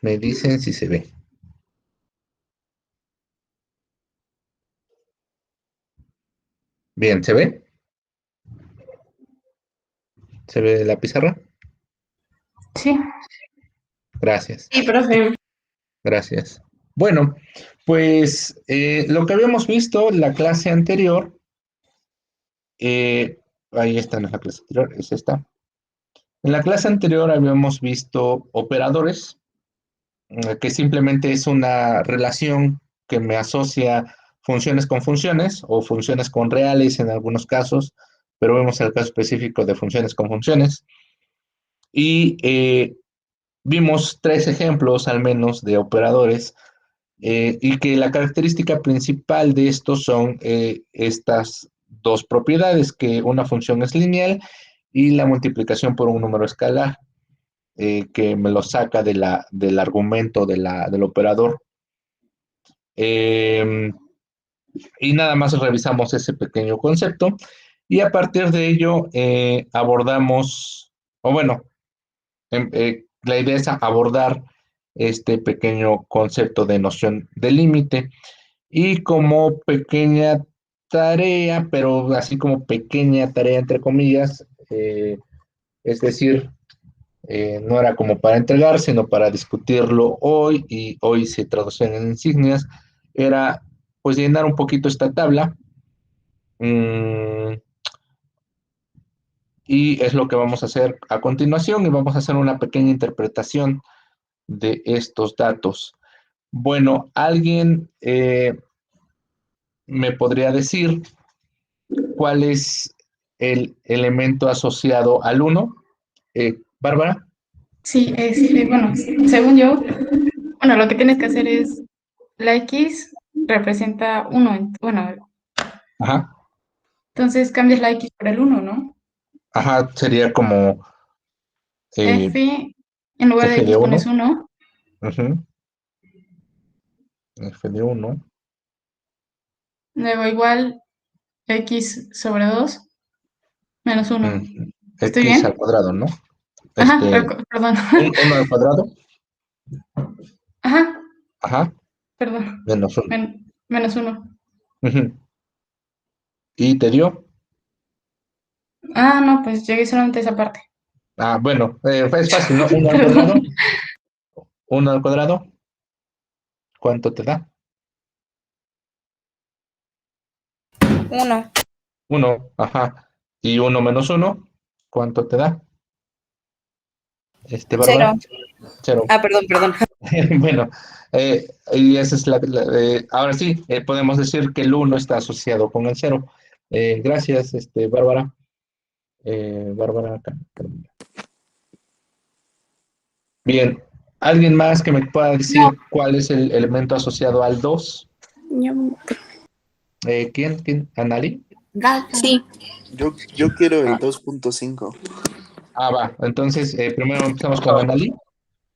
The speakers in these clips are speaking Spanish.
Me dicen si se ve. Bien, ¿se ve? ¿Se ve la pizarra? Sí, Gracias, sí, profe. gracias. Bueno, pues lo que habíamos visto la clase anterior, eh, ahí está, no es la clase anterior, es esta. En la clase anterior habíamos visto operadores, que simplemente es una relación que me asocia funciones con funciones o funciones con reales en algunos casos, pero vemos el caso específico de funciones con funciones. Y vimos tres ejemplos al menos de operadores, y que la característica principal de estos son estas dos propiedades, que una función es lineal y la multiplicación por un número escalar, que me lo saca del argumento del operador. Eh, y nada más revisamos ese pequeño concepto y a partir de ello abordamos, o bueno, la idea es abordar este pequeño concepto de noción de límite. Y como pequeña tarea, pero así como pequeña tarea entre comillas, es decir, no era como para entregar, sino para discutirlo hoy, y hoy se traducen en insignias, era pues llenar un poquito esta tabla, mm, y es lo que vamos a hacer a continuación, y vamos a hacer una pequeña interpretación de estos datos. Bueno, alguien me podría decir cuál es el elemento asociado al uno. Bárbara. Sí, bueno, según yo, bueno, lo que tienes que hacer es, la X representa uno, bueno, Ajá, entonces cambias la X por el uno, ¿no? ajá, sería como eh, F, en lugar de f de X uno. pones uno, Ujú, f de uno. luego igual X sobre 2 menos uno. ¿Estoy X al bien? cuadrado, ¿no? Ajá, Este, perdón. uno al cuadrado, Ajá, ajá, perdón. menos uno. Menos uno. Ujú. ¿Y te dio? Ah, no, pues llegué solamente a esa parte. Ah, bueno, es fácil, ¿no? Uno al cuadrado, Perdón. uno al cuadrado, ¿cuánto te da? Uno. Uno, ajá. Y uno menos uno, ¿cuánto te da? Cero. Bárbara, cero. Ah, perdón, perdón. Bueno, y esa es ahora sí, podemos decir que el uno está asociado con el cero. Gracias, Bárbara. Bárbara, Carolina. Bien, ¿alguien más que me pueda No, decir cuál es el elemento asociado al 2? yo. ¿Quién? ¿Quién? ¿Anali? Sí. Yo quiero el Ah, 2.5. va. Entonces, primero empezamos con Anali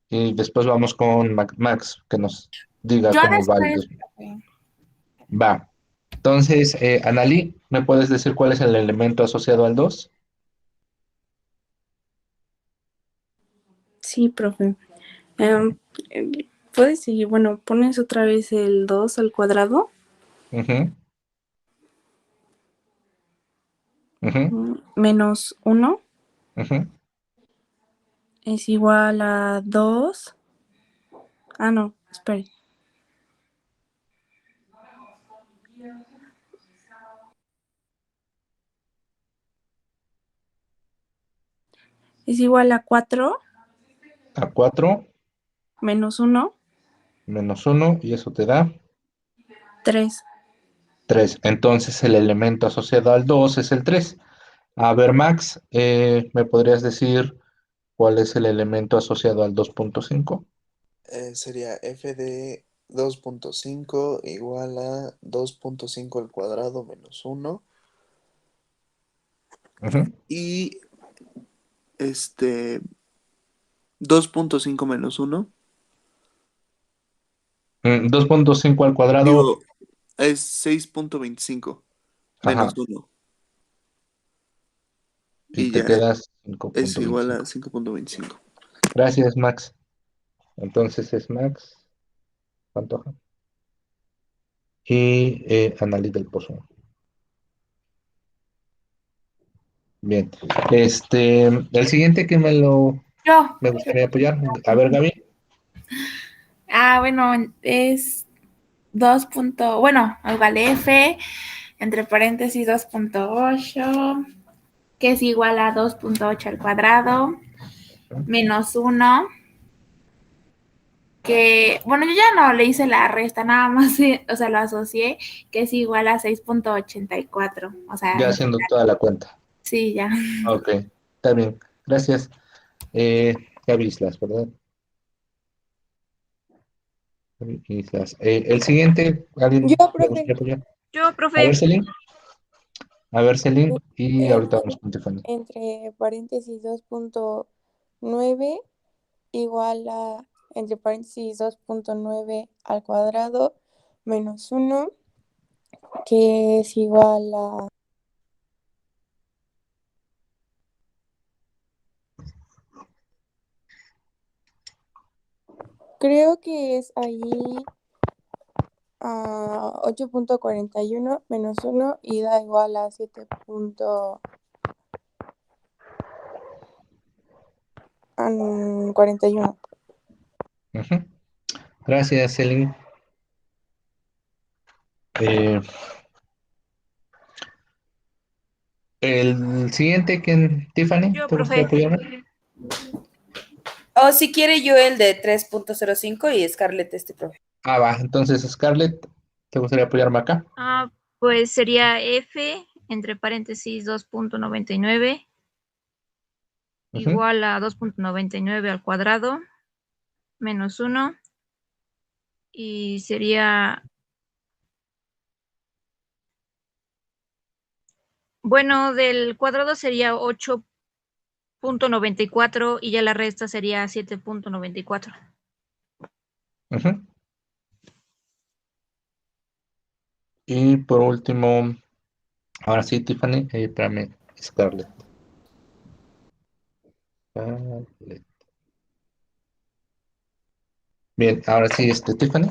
y después vamos con Max, que nos diga Yo cómo va el después. 2. Va. Entonces, Anali, ¿me puedes decir cuál es el elemento asociado al 2? Sí, profe. Em, ¿Puedes seguir? Bueno, pones otra vez el 2 al cuadrado, Ujú, ujú, menos uno ujú. es igual a 2. Ah, no, espere. Es igual a 4 A 4 menos uno, menos uno, y eso te da 3. 3. Entonces, el elemento asociado al 2 es el 3. A ver, Max, ¿me podrías decir cuál es el elemento asociado al 2.5? Sería f de 2.5 igual a 2.5 al cuadrado menos uno. Ujú. Y este 2.5 menos uno. 2.5 al cuadrado, Digo, es 6.25 menos ajá, uno. y Y te ya quedas es igual a 5.25. 5.25. Gracias, Max. Entonces es Max Pantoja y Annalise del Pozo. Bien. El siguiente que Yo. me gustaría apoyar. A ver, Gaby. Bueno, es 2 punto, bueno, igual F, entre paréntesis 2.8, que es igual a 2.8 al cuadrado, menos 1, que, bueno, yo ya no le hice la resta, nada más, o sea, lo asocié, que es igual a 6.84, o sea, Ya haciendo toda la cuenta. sí, ya. Ok, está bien. Gracias. Gaby Islas, ¿verdad? Gaby Islas. El siguiente, ¿alguien Yo, me profe. gustaría apoyar? Yo, A ver, profe. Celine. A ver, Celine. Y El ahorita vamos con Tiffany. entre paréntesis 2.9 igual a entre paréntesis 2.9 al cuadrado menos 1, que es igual a creo que es ahí a 8.41 menos 1 y da igual a 7.41. Ujú. Gracias, Celine. Eh, el siguiente, ¿quién? Tiffany, Yo, ¿te gustaría profe. apoyarme? O si quiere yo el de 3.05 y Scarlett profe. Va. Entonces, Scarlett, ¿te gustaría apoyarme acá? Pues sería F, entre paréntesis 2.99, Ujú. igual a 2.99 al cuadrado, menos 1, y sería, bueno, del cuadrado sería 8.94 y ya la resta sería 7.94. Ujú. Y por último, ahora sí, Tiffany, espérame, Scarlett. Scarlett. Bien, ahora sí, Tiffany.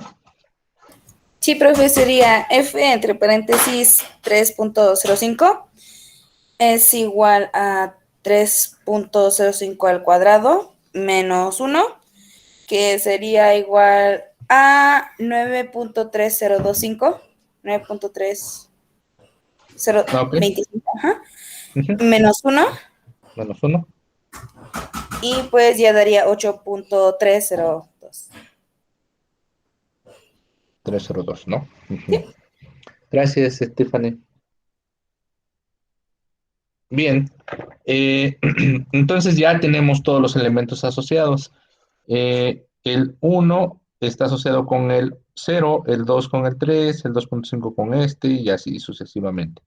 Sí, profe, sería F entre paréntesis 3.05 es igual a 3.05 al cuadrado menos 1, que sería igual a 9.3025, Ok. 9.3025, Ujú. menos 1, Menos uno. y pues ya daría 8.302. 302, ¿no? Ujú. Gracias, Stephanie. Bien, entonces ya tenemos todos los elementos asociados. El uno está asociado con el 0, el 2 con el 3, el 2.5 con y así sucesivamente.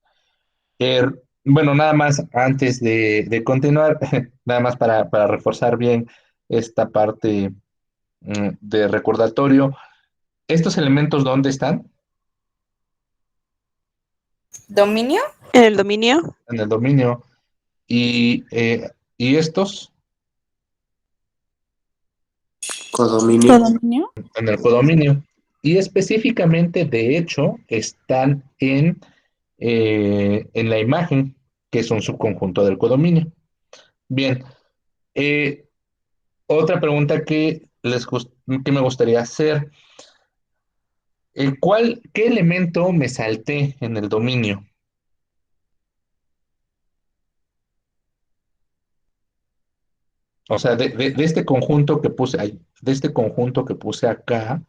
Bueno, nada más antes de continuar, nada más para reforzar bien esta parte de recordatorio. ¿Estos elementos dónde están? ¿Dominio? En el dominio. En el dominio. Y estos Codominio. Codominio. en el codominio. Y específicamente, de hecho, están en la imagen, que es un subconjunto del codominio. Bien, eh, otra pregunta que me gustaría hacer. ¿Qué elemento me salté en el dominio? O sea, de este conjunto que puse ahí, de este conjunto que puse acá,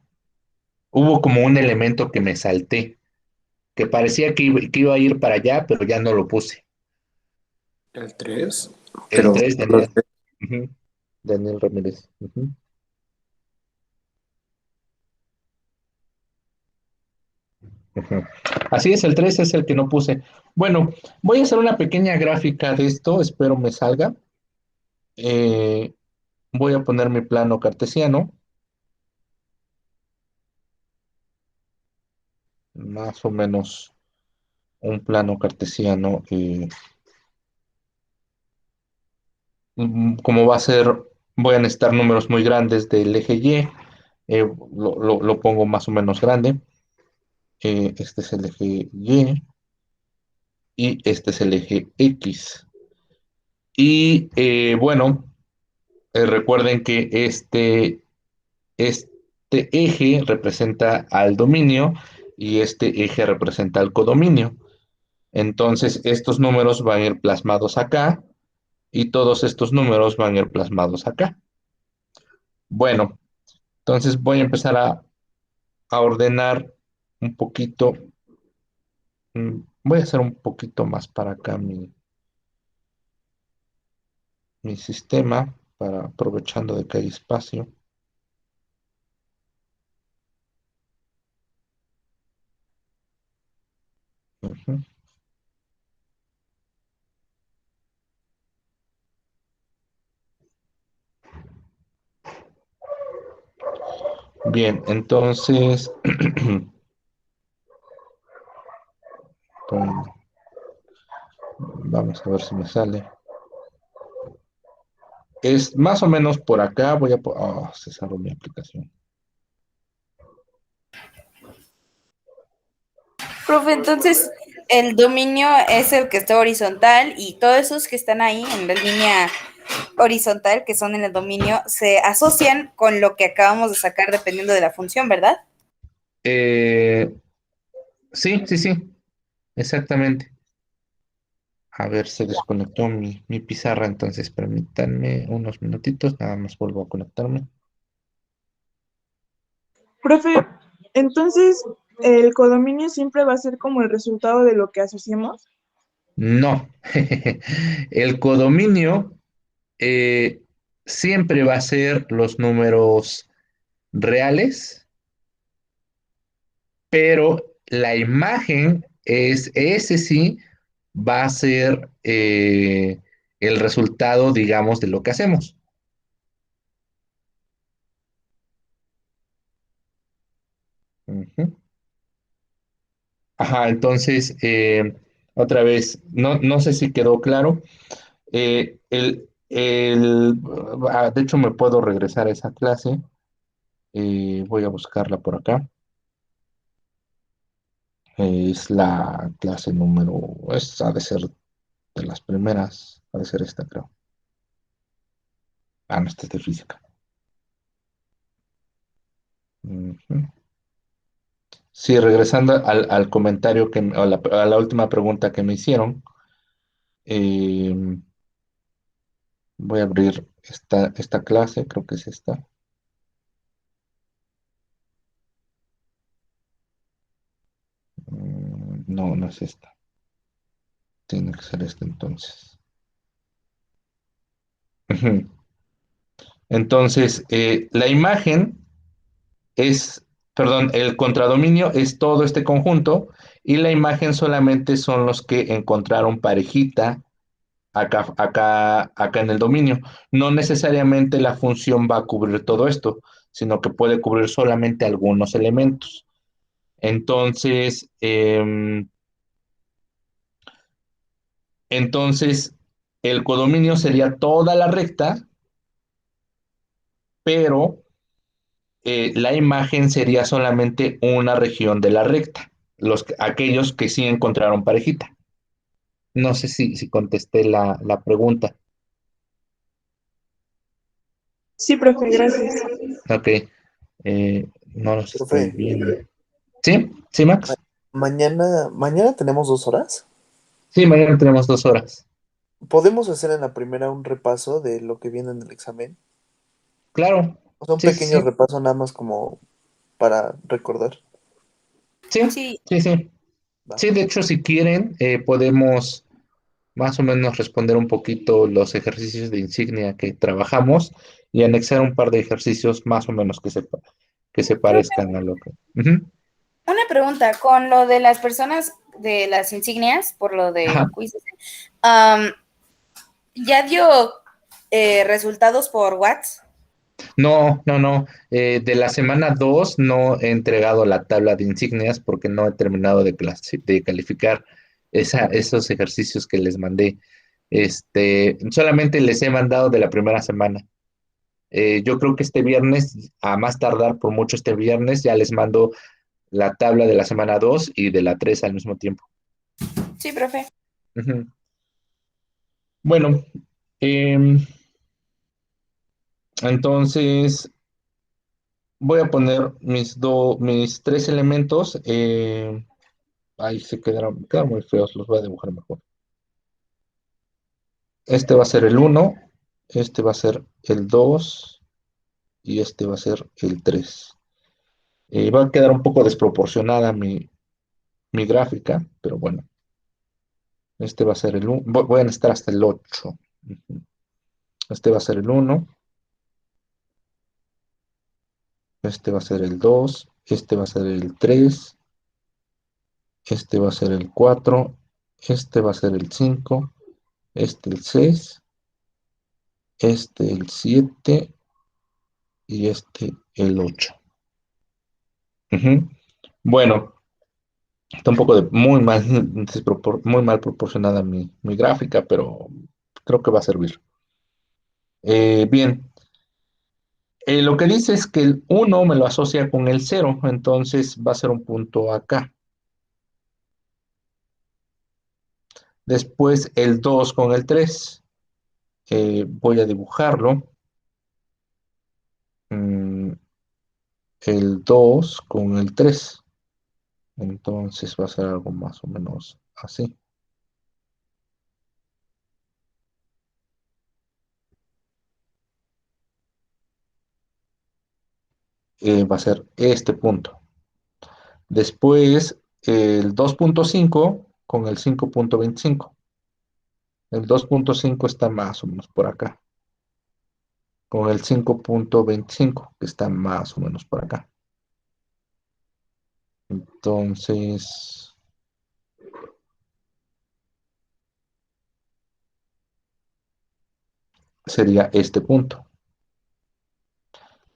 hubo como un elemento que me salté, que parecía que iba a ir para allá, pero ya no lo puse. El 3. El Pero 3 Daniel. Ujú. Daniel Ramírez. Ujú. Ujú. Así es, el 3 es el que no puse. Bueno, voy a hacer una pequeña gráfica de esto, espero me salga. Eh, Voy a poner mi plano cartesiano, más o menos un plano cartesiano, como va a ser Voy a necesitar números muy grandes del eje Y. Lo pongo más o menos grande. Este es el eje y este es el eje X. Y bueno, recuerden que este eje representa al dominio y este eje representa al codominio. Entonces, estos números van a ir plasmados acá y todos estos números van a ir plasmados acá. Bueno, entonces voy a empezar a ordenar un poquito. Voy a hacer un poquito más para acá mi sistema, para aprovechando de que hay espacio. Ujú. Bien, entonces, bueno, vamos a ver si me sale. Es más o menos por acá, se cerró mi aplicación. Profe, entonces el dominio es el que está horizontal y todos esos que están ahí en la línea horizontal, que son en el dominio, se asocian con lo que acabamos de sacar dependiendo de la función, ¿verdad? Sí, sí, sí, exactamente. A ver, se desconectó mi pizarra, entonces permítanme unos minutitos, nada más vuelvo a conectarme. Profe, entonces, ¿el codominio siempre va a ser como el resultado de lo que asociemos? No, el codominio eh, siempre va a ser los números reales, pero la imagen ese sí, va a ser el resultado, digamos, de lo que hacemos. Ujú. Ajá, entonces, otra vez, no sé si quedó claro. De hecho, me puedo regresar a esa clase. Voy a buscarla por acá. Es la clase ha de ser de las primeras, ha de ser esta, creo. Ah, no, esta es de física. Ujú. Sí, regresando al comentario a la última pregunta que me hicieron, eh, voy a abrir esta clase, creo que es esta. No, no es esta. Tiene que ser esta entonces. Ujú. Entonces, la imagen perdón, el contradominio es todo este conjunto y la imagen solamente son los que encontraron parejita acá en el dominio. No necesariamente la función va a cubrir todo esto, sino que puede cubrir solamente algunos elementos. Entonces, entonces el codominio sería toda la recta, pero la imagen sería solamente una región de la recta, aquellos que sí encontraron parejita. No sé si contesté la pregunta. Sí, profe, gracias. Ok, no los estoy Profe, viendo. ¿Sí? ¿Sí, ma- Max? mañana tenemos 2 horas. Sí, mañana tenemos 2 horas. ¿Podemos hacer en la primera un repaso de lo que viene en el examen? Claro, O sea, un sí, sí, pequeño sí. repaso nada más como para recordar. Sí, Sí, sí, sí. Va. Sí, de hecho, si quieren, podemos más o menos responder un poquito los ejercicios de insignia que trabajamos y anexar un par de ejercicios más o menos que se profe, parezcan a lo que. Ujú. una pregunta, con lo de las personas de las insignias, por lo Ajá. del quiz, ¿ya dio resultados por WhatsApp? No, no, no. De la semana 2 no he entregado la tabla de insignias porque no he terminado de calificar esos ejercicios que les mandé. Solamente les he mandado de la primera semana. Yo creo que este viernes, a más tardar por mucho este viernes, ya les mando la tabla de la semana 2 y de la 3 al mismo tiempo. Sí, profe. Ujú. Bueno, em, entonces voy a poner mis tres elementos. Ahí quedaron muy feos, los voy a dibujar mejor. Este va a ser el 1, este va a ser el 2 y este va a ser el 3. Va a quedar un poco desproporcionada mi gráfica, pero bueno, este va a ser el 1. Voy a necesitar hasta el 8. Ujú. Este va a ser el 1, este va a ser el 2, este va a ser el 3, este va a ser el 4, este va a ser el 5, este el 6, este el 7 y este el 8. Ujú. Bueno, está un poco muy mal proporcionada mi gráfica, pero creo que va a servir. Bien, lo que dice es que el 1 me lo asocia con el 0, entonces va a ser un punto acá. Después el 2 con el 3. Voy a dibujarlo. Mm, el 2 con el 3. Entonces va a ser algo más o menos así. Va a ser este punto. Después el 2.5 con el 5.25. El 2.5 está más o menos por acá. Con el 5.25 que está más o menos por acá. Entonces, sería este punto.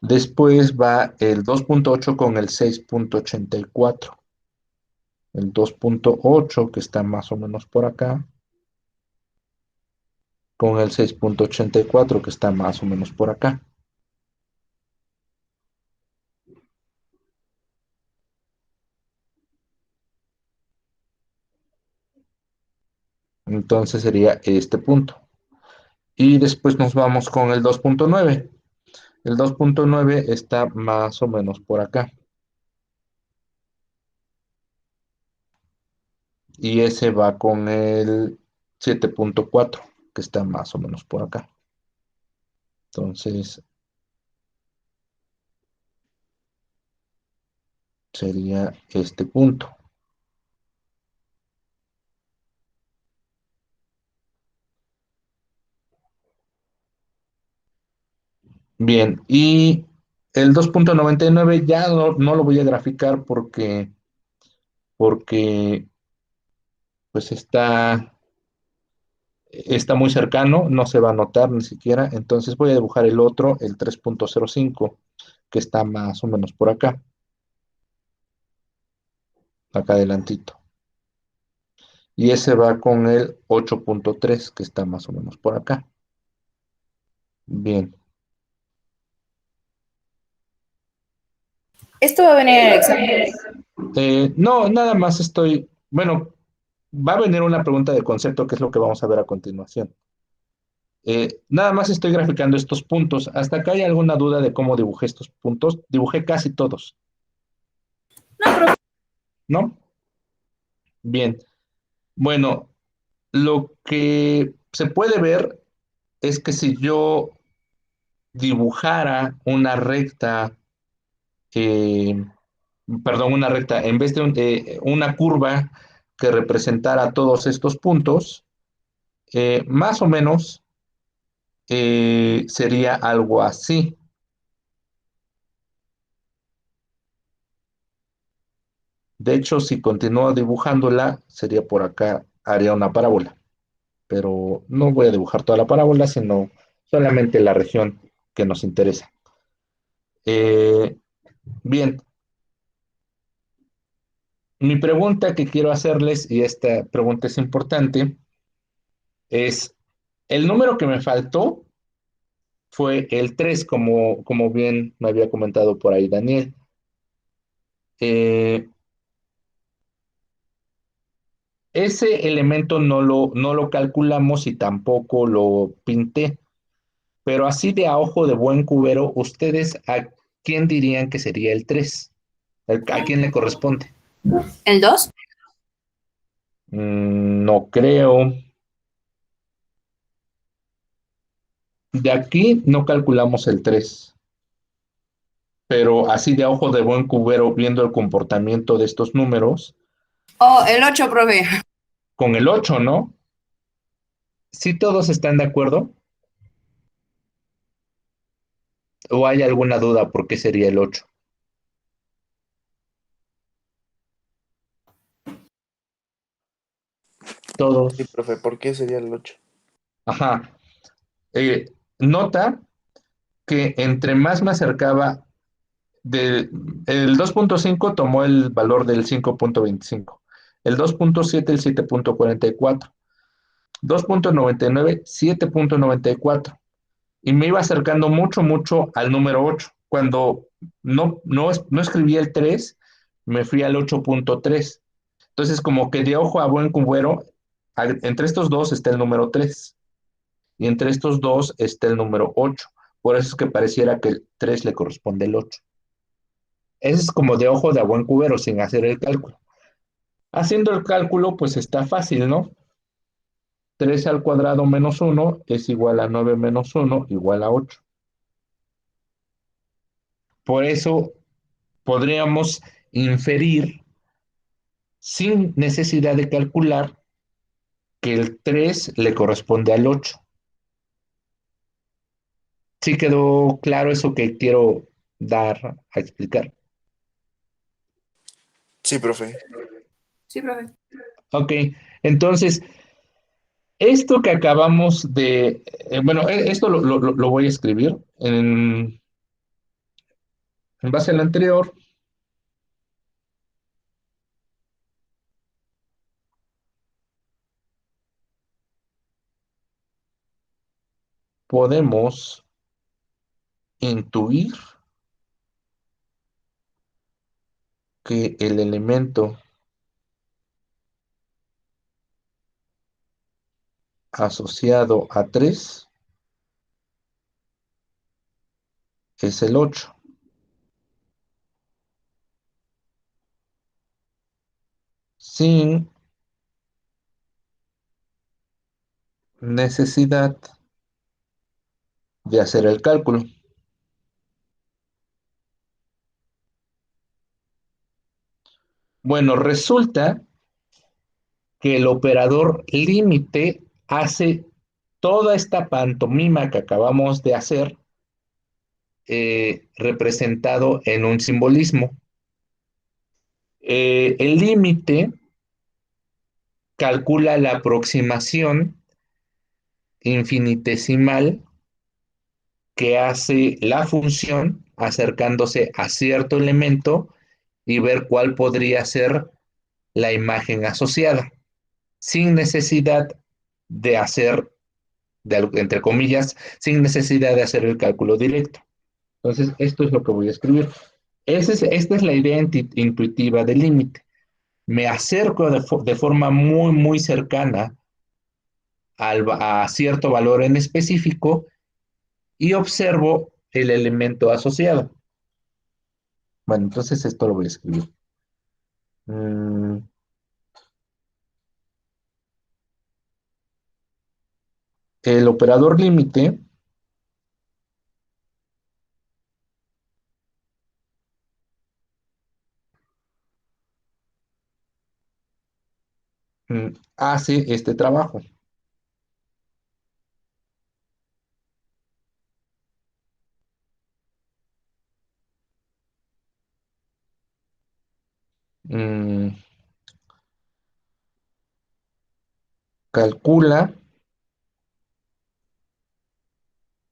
Después va el 2.8 con el 6.84. El 2.8 que está más o menos por acá. Con el 6.84 que está más o menos por acá. Entonces sería este punto. Y después nos vamos con el 2.9. El 2.9 está más o menos por acá. Y ese va con el 7.4, que está más o menos por acá. Entonces, sería este punto. Bien, y el 2.99 ya no lo voy a graficar porque pues está muy cercano, no se va a notar ni siquiera. Entonces voy a dibujar el otro, el 3.05, que está más o menos por acá adelantito. Y ese va con el 8.3, que está más o menos por acá. Bien. Esto va a venir en el examen. No, nada más bueno, va a venir una pregunta de concepto, que es lo que vamos a ver a continuación. Nada más estoy graficando estos puntos. ¿Hasta acá hay alguna duda de cómo dibujé estos puntos? Dibujé casi todos. ¿No? Bien. Bueno, lo que se puede ver es que si yo dibujara eh, una recta, en vez de una curva que representara todos estos puntos, más o menos sería algo así. De hecho, si continúo dibujándola, sería por acá, haría una parábola. Pero no voy a dibujar toda la parábola, sino solamente la región que nos interesa. Eh, bien, mi pregunta que quiero hacerles, y esta pregunta es importante, es, el número que me faltó fue el 3, como bien me había comentado por ahí Daniel. Eh, Ese elemento no lo calculamos y tampoco lo pinté, pero así de a ojo de buen cubero, ¿ustedes a quién dirían que sería el 3? ¿A quién le corresponde? ¿El 2? No creo. De aquí no calculamos el 3, pero así de a ojo de buen cubero, viendo el comportamiento de estos números, Oh, el 8, profe. con el 8, ¿no? ¿Sí todos están de acuerdo? ¿O hay alguna duda por qué sería el 8? Sí, Todos. profe, ¿por qué sería el 8? Ajá. Nota que entre más me acercaba el 2.5 tomó el valor del 5.25, el 2.7 el 7.44, 2.99 7.94 y me iba acercando mucho, mucho al número 8. Cuando no escribí el 3, me fui al 8.3. Entonces, como que de ojo a buen cubero, entre estos dos está el número 3 y entre estos dos está el número 8. Por eso es que pareciera que el 3 le corresponde al 8. Ese es como de ojo de a buen cubero, sin hacer el cálculo. Haciendo el cálculo, pues está fácil, ¿no? 13 al cuadrado menos 1 es igual a 9 menos 1 igual a 8. Por eso podríamos inferir, sin necesidad de calcular, que el 3 le corresponde al 8. ¿Sí quedó claro eso que quiero dar a explicar? Sí, profe. Sí, profe. Ok, entonces, esto que acabamos de, bueno, esto lo voy a escribir en base al anterior. Podemos intuir que el elemento asociado a 3 es el 8, sin necesidad de hacer el cálculo. Bueno, resulta que el operador límite hace toda esta pantomima que acabamos de hacer representado en un simbolismo. El límite calcula la aproximación infinitesimal que hace la función acercándose a cierto elemento y ver cuál podría ser la imagen asociada, sin necesidad de hacer, entre comillas, sin necesidad de hacer el cálculo directo. Entonces, esto es lo que voy a escribir. Esta es la idea intuitiva del límite. Me acerco de forma muy, muy cercana a cierto valor en específico y observo el elemento asociado. Bueno, entonces esto lo voy a escribir. Mm, el operador límite hace este trabajo. Mm, calcula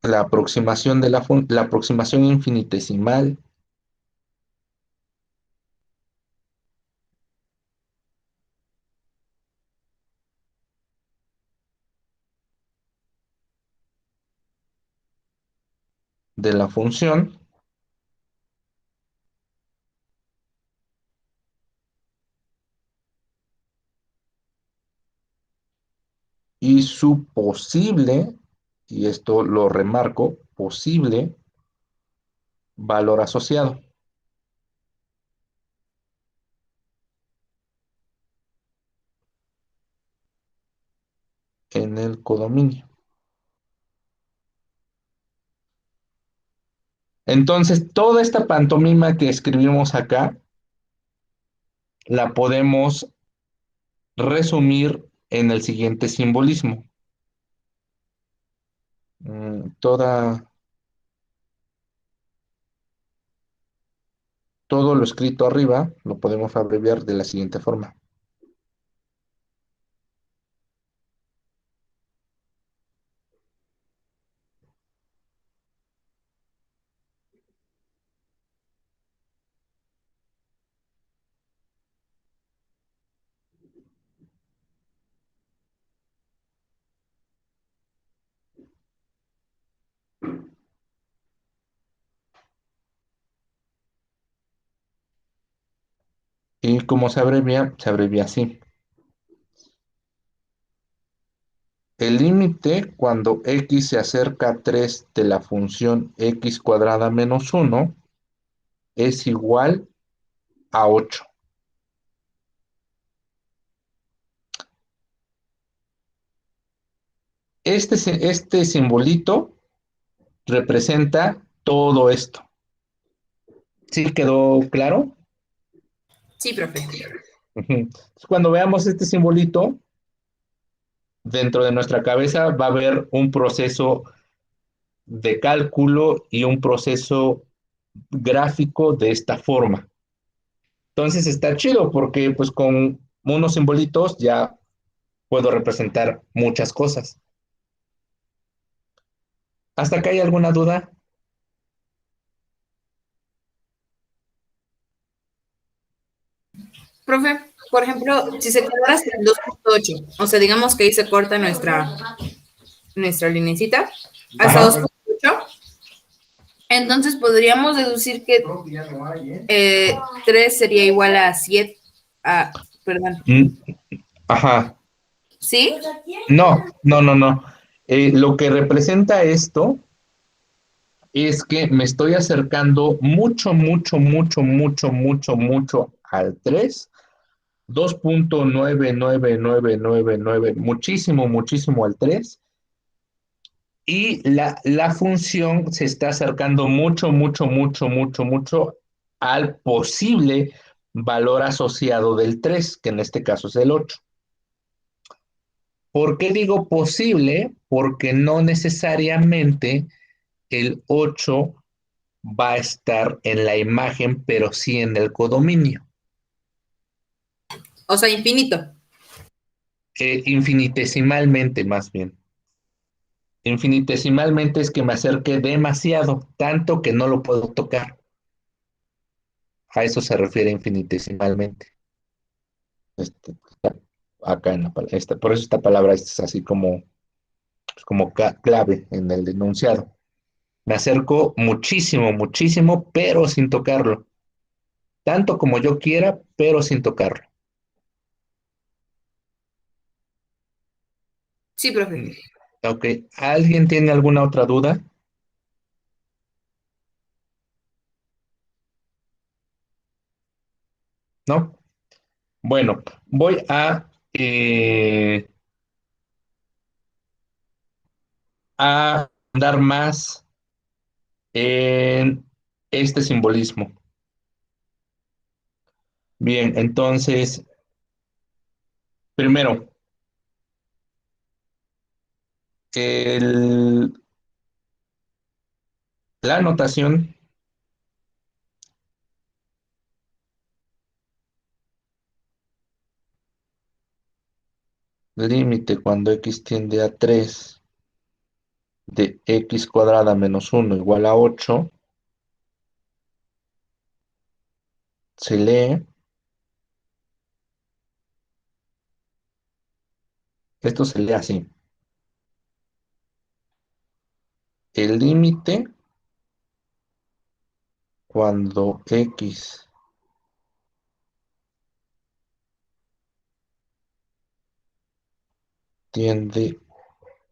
la aproximación la aproximación infinitesimal de la función y su posible, y esto lo remarco, posible valor asociado en el codominio. Entonces, toda esta pantomima que escribimos acá la podemos resumir en el siguiente simbolismo. Todo lo escrito arriba lo podemos abreviar de la siguiente forma. Y como se abrevia así. El límite cuando x se acerca a 3 de la función x cuadrada menos 1 es igual a 8. Este simbolito representa todo esto. ¿Sí quedó claro? Sí, profe. Cuando veamos este simbolito, dentro de nuestra cabeza va a haber un proceso de cálculo y un proceso gráfico de esta forma. Entonces está chido porque pues con unos simbolitos ya puedo representar muchas cosas. ¿Hasta acá hay alguna duda? Profe, por ejemplo, si se quedara hasta el 2.8, o sea, digamos que ahí se corta nuestra linecita, hasta Ajá. 2.8, entonces podríamos deducir que 3 sería igual a 7, perdón. Ajá. ¿Sí? No, no, no, no. Lo que representa esto es que me estoy acercando mucho, mucho, mucho, mucho, mucho, mucho al 3. 2.99999, muchísimo, muchísimo al 3. Y la función se está acercando mucho, mucho, mucho, mucho, mucho al posible valor asociado del 3, que en este caso es el 8. ¿Por qué digo posible? Porque no necesariamente el 8 va a estar en la imagen, pero sí en el codominio. O sea, infinito. Infinitesimalmente, más bien. Infinitesimalmente es que me acerque demasiado, tanto que no lo puedo tocar. A eso se refiere infinitesimalmente. Acá en por eso esta palabra es así como, pues, como clave en el enunciado. Me acerco muchísimo, muchísimo, pero sin tocarlo. Tanto como yo quiera, pero sin tocarlo. Sí, profe. Ok, ¿alguien tiene alguna otra duda? ¿No? Bueno, voy a dar más en este simbolismo. Bien, entonces, primero, el- la notación límite cuando x tiende a 3 de x cuadrada menos 1 igual a 8 se lee, esto se lee así. El límite cuando X tiende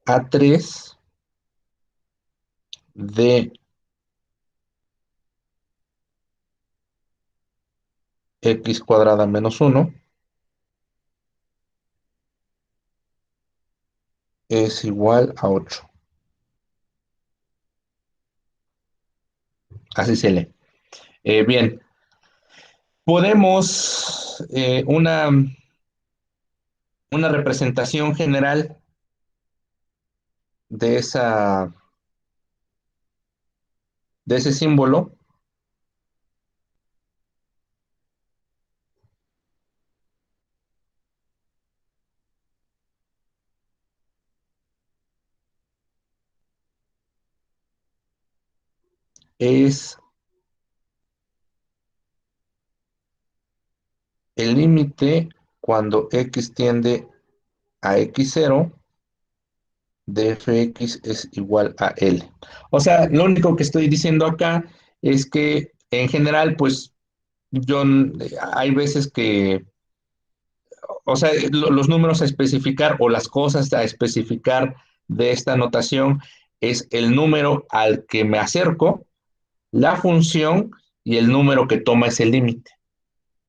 a 3 de X cuadrada menos 1 es igual a 8. Así se lee. Bien, podemos una representación general de ese símbolo es el límite cuando X tiende a X0 de fx es igual a L. O sea, lo único que estoy diciendo acá es que en general, pues hay veces que, o sea, los números a especificar o las cosas a especificar de esta notación es el número al que me acerco, la función y el número que toma ese límite.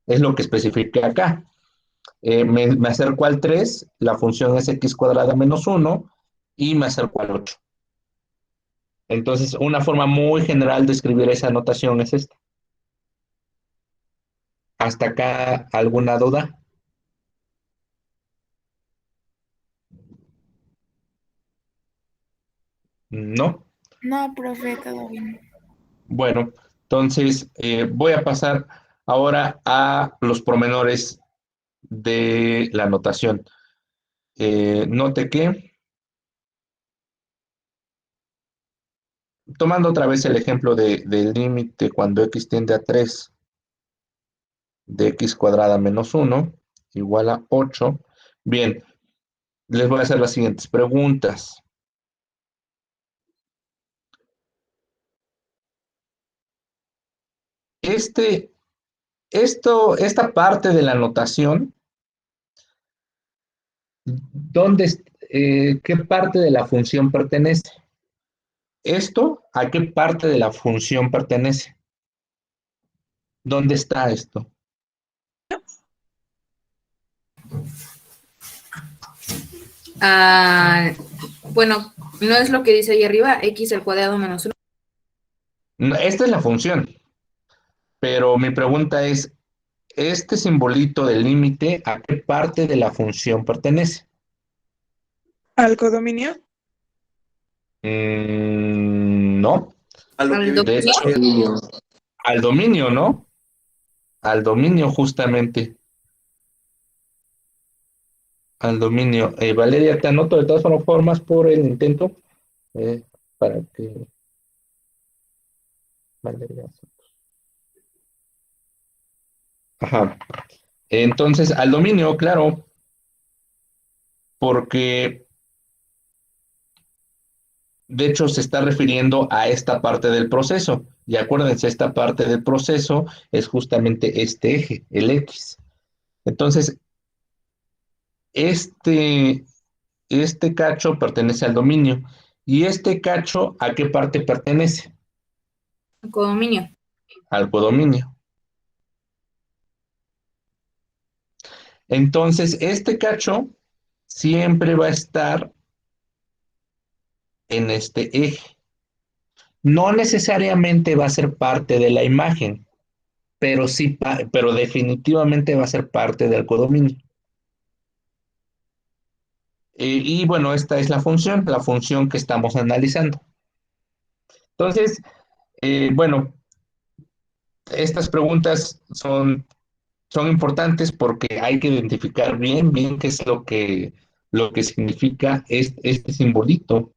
Es lo que especifica acá. Me acerco al 3, la función es x cuadrada menos 1 y me acerco al 8. Entonces, una forma muy general de escribir esa notación es esta. ¿Hasta acá alguna duda? ¿No? No, profe, todo bien. Bueno, entonces voy a pasar ahora a los pormenores de la notación. Note que, tomando otra vez el ejemplo del límite cuando x tiende a 3 de x cuadrada menos 1 igual a 8. Bien, les voy a hacer las siguientes preguntas. Esta parte de la notación, ¿qué parte de la función pertenece? ¿Esto a qué parte de la función pertenece? ¿Dónde está esto? Bueno, no es lo que dice ahí arriba, x al cuadrado menos 1. No, esta es la función, pero mi pregunta es, ¿este simbolito del límite a qué parte de la función pertenece? ¿Al codominio? No. A lo que ¿Al De vimos hecho, ayer. al dominio, ¿no? Al dominio, justamente. Al dominio. Valeria, te anoto de todas formas por el intento. Para que... Valeria. Ajá. Entonces, al dominio, claro, porque de hecho se está refiriendo a esta parte del proceso. Y acuérdense, esta parte del proceso es justamente este eje, el X. Entonces, este, este cacho pertenece al dominio. ¿Y este cacho a qué parte pertenece? Codominio. Al codominio. Entonces, este cacho siempre va a estar en este eje. No necesariamente va a ser parte de la imagen, pero sí, pero definitivamente va a ser parte del codominio. Y bueno, esta es la función que estamos analizando. Entonces, bueno, estas preguntas son importantes porque hay que identificar bien qué es lo que significa este simbolito.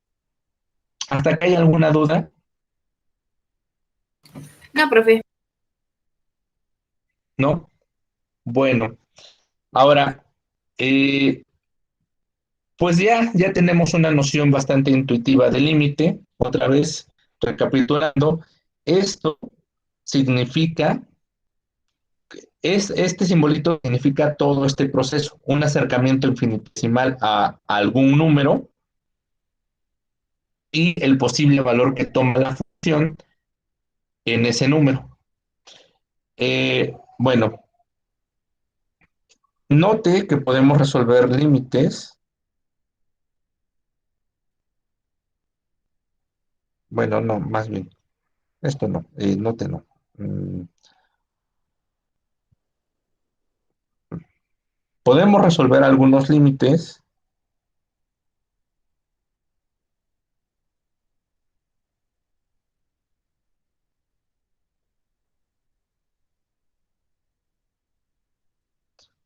¿Hasta acá hay alguna duda? No, profe. ¿No? Bueno, ahora, pues ya tenemos una noción bastante intuitiva del límite. Otra vez, recapitulando, esto significa, este simbolito significa todo este proceso, un acercamiento infinitesimal a algún número y el posible valor que toma la función en ese número. Bueno, note que podemos resolver límites. Bueno, no, más bien. Esto no, note no. Podemos resolver algunos límites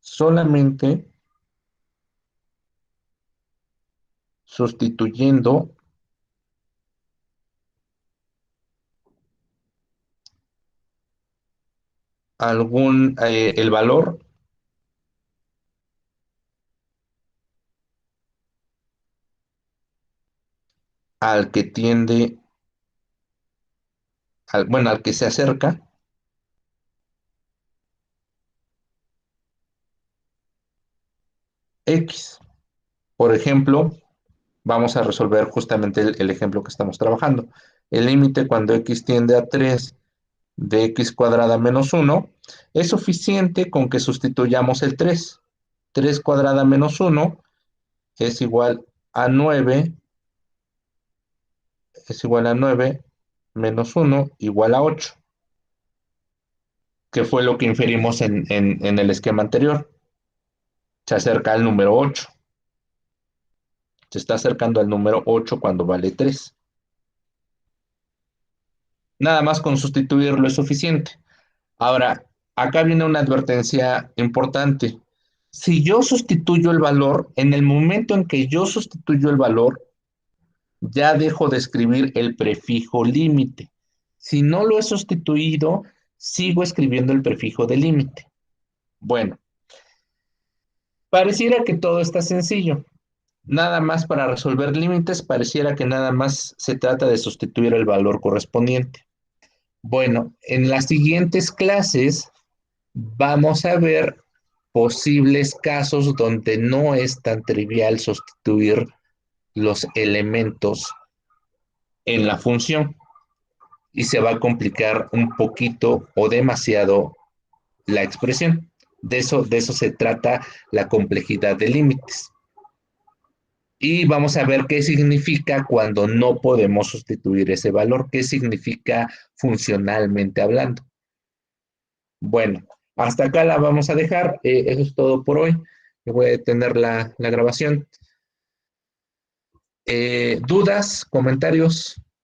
solamente sustituyendo el valor al que tiende, bueno, al que se acerca X. Por ejemplo, vamos a resolver justamente el ejemplo que estamos trabajando. El límite cuando X tiende a 3 de X cuadrada menos 1 es suficiente con que sustituyamos el 3. 3 cuadrada menos 1 es igual a 9, menos 1 igual a 8, que fue lo que inferimos en el esquema anterior. Se acerca al número 8. Se está acercando al número 8 cuando vale 3. Nada más con sustituirlo es suficiente. Ahora, acá viene una advertencia importante. Si yo sustituyo el valor, en el momento en que yo sustituyo el valor, ya dejo de escribir el prefijo límite. Si no lo he sustituido, sigo escribiendo el prefijo de límite. Bueno, pareciera que todo está sencillo. Nada más para resolver límites, pareciera que nada más se trata de sustituir el valor correspondiente. Bueno, en las siguientes clases vamos a ver posibles casos donde no es tan trivial sustituir los elementos en la función y se va a complicar un poquito o demasiado la expresión. De eso se trata la complejidad de límites. Y vamos a ver qué significa cuando no podemos sustituir ese valor, qué significa funcionalmente hablando. Bueno, hasta acá la vamos a dejar. Eso es todo por hoy. Yo voy a detener la grabación. ¿Dudas? ¿Comentarios?